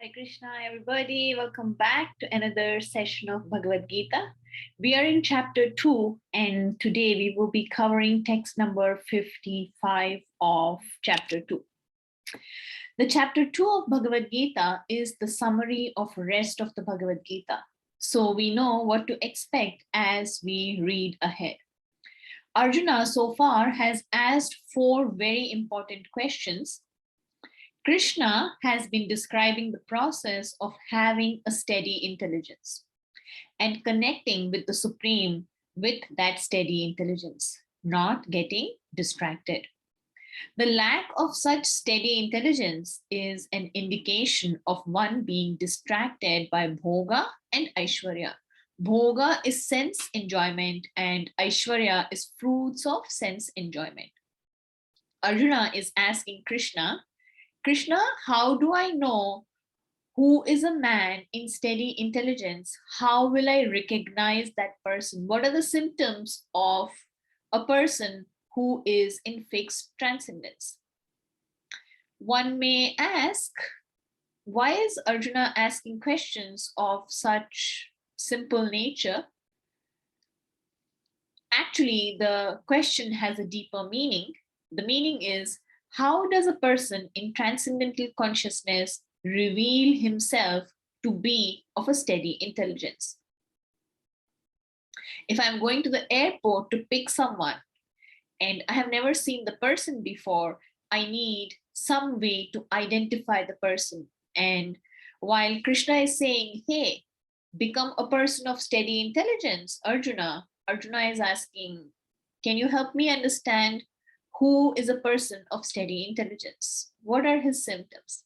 Hare Krishna, everybody. Welcome back to another session of Bhagavad Gita. We are in chapter 2, and today we will be covering text number 55 of chapter 2. The chapter 2 of Bhagavad Gita is the summary of rest of the Bhagavad Gita. So we know what to expect as we read ahead. Arjuna so far has asked 4 very important questions. Krishna has been describing the process of having a steady intelligence and connecting with the Supreme with that steady intelligence, not getting distracted. The lack of such steady intelligence is an indication of one being distracted by bhoga and aishwarya. Bhoga is sense enjoyment and aishwarya is fruits of sense enjoyment. Arjuna is asking Krishna, how do I know who is a man in steady intelligence? How will I recognize that person? What are the symptoms of a person who is in fixed transcendence? One may ask, why is Arjuna asking questions of such simple nature? Actually, the question has a deeper meaning. The meaning is, how does a person in transcendental consciousness reveal himself to be of a steady intelligence? If I'm going to the airport to pick someone and I have never seen the person before, I need some way to identify the person. And while Krishna is saying, hey, become a person of steady intelligence, Arjuna is asking, can you help me understand who is a person of steady intelligence? What are his symptoms?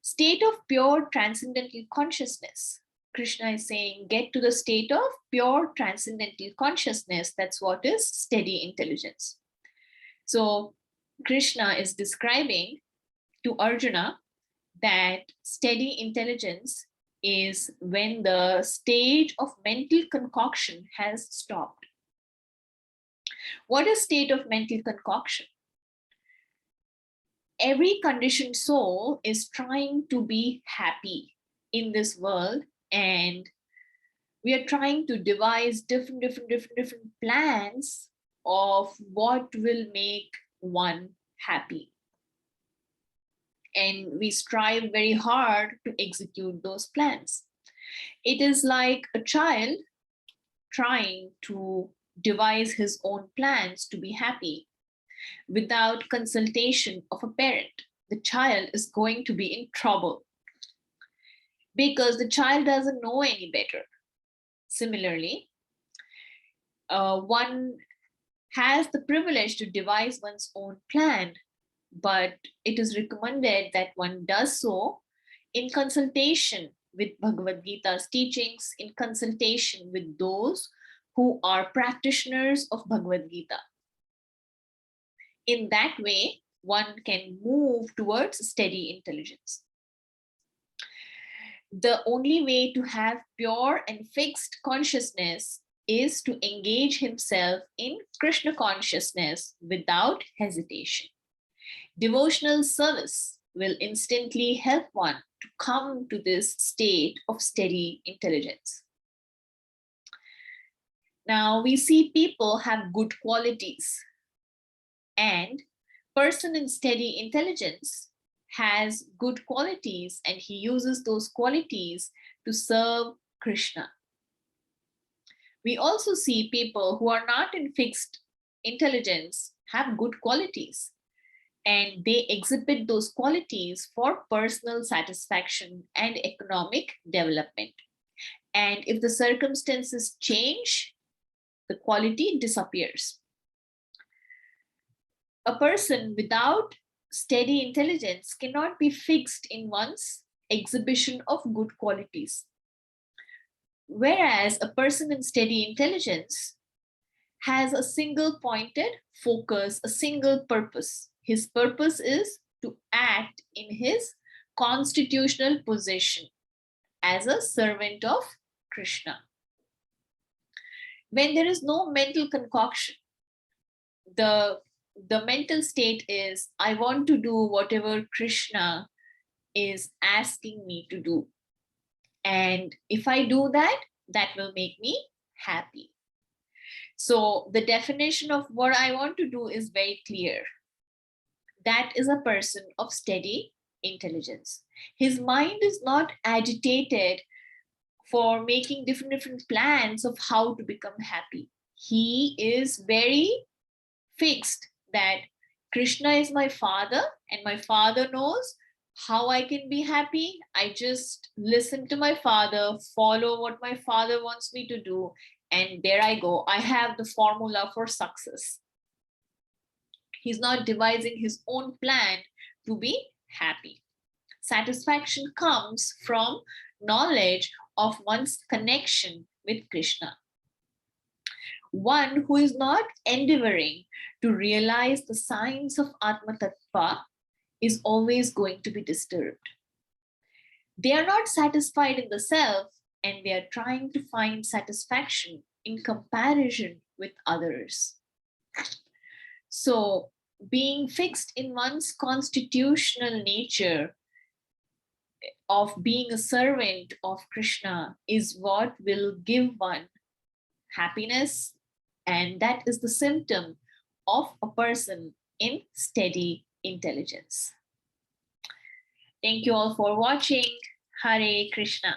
State of pure transcendental consciousness. Krishna is saying, get to the state of pure transcendental consciousness. That's what is steady intelligence. So Krishna is describing to Arjuna that steady intelligence is when the stage of mental concoction has stopped. What is state of mental concoction? Every conditioned soul is trying to be happy in this world, and we are trying to devise different plans of what will make one happy. And we strive very hard to execute those plans. It is like a child trying to devise his own plans to be happy. Without consultation of a parent, the child is going to be in trouble because the child doesn't know any better. Similarly, one has the privilege to devise one's own plan, but it is recommended that one does so in consultation with Bhagavad Gita's teachings, in consultation with those who are practitioners of Bhagavad Gita. In that way, one can move towards steady intelligence. The only way to have pure and fixed consciousness is to engage himself in Krishna consciousness without hesitation. Devotional service will instantly help one to come to this state of steady intelligence. Now we see people have good qualities, and person in steady intelligence has good qualities and he uses those qualities to serve Krishna. We also see people who are not in fixed intelligence have good qualities, and they exhibit those qualities for personal satisfaction and economic development. And if the circumstances change, the quality disappears. A person without steady intelligence cannot be fixed in one's exhibition of good qualities. Whereas a person in steady intelligence has a single pointed focus, a single purpose. His purpose is to act in his constitutional position as a servant of Krishna. When there is no mental concoction, the mental state is, I want to do whatever Krishna is asking me to do. And if I do that, that will make me happy. So the definition of what I want to do is very clear. That is a person of steady intelligence. His mind is not agitated for making different plans of how to become happy. He is very fixed that Krishna is my father and my father knows how I can be happy. I just listen to my father, follow what my father wants me to do, and there I go. I have the formula for success. He's not devising his own plan to be happy. Satisfaction comes from knowledge of one's connection with Krishna. One who is not endeavoring to realize the signs of Atma Tattva is always going to be disturbed. They are not satisfied in the self and they are trying to find satisfaction in comparison with others. So, being fixed in one's constitutional nature of being a servant of Krishna is what will give one happiness, and that is the symptom of a person in steady intelligence. Thank you all for watching. Hare Krishna.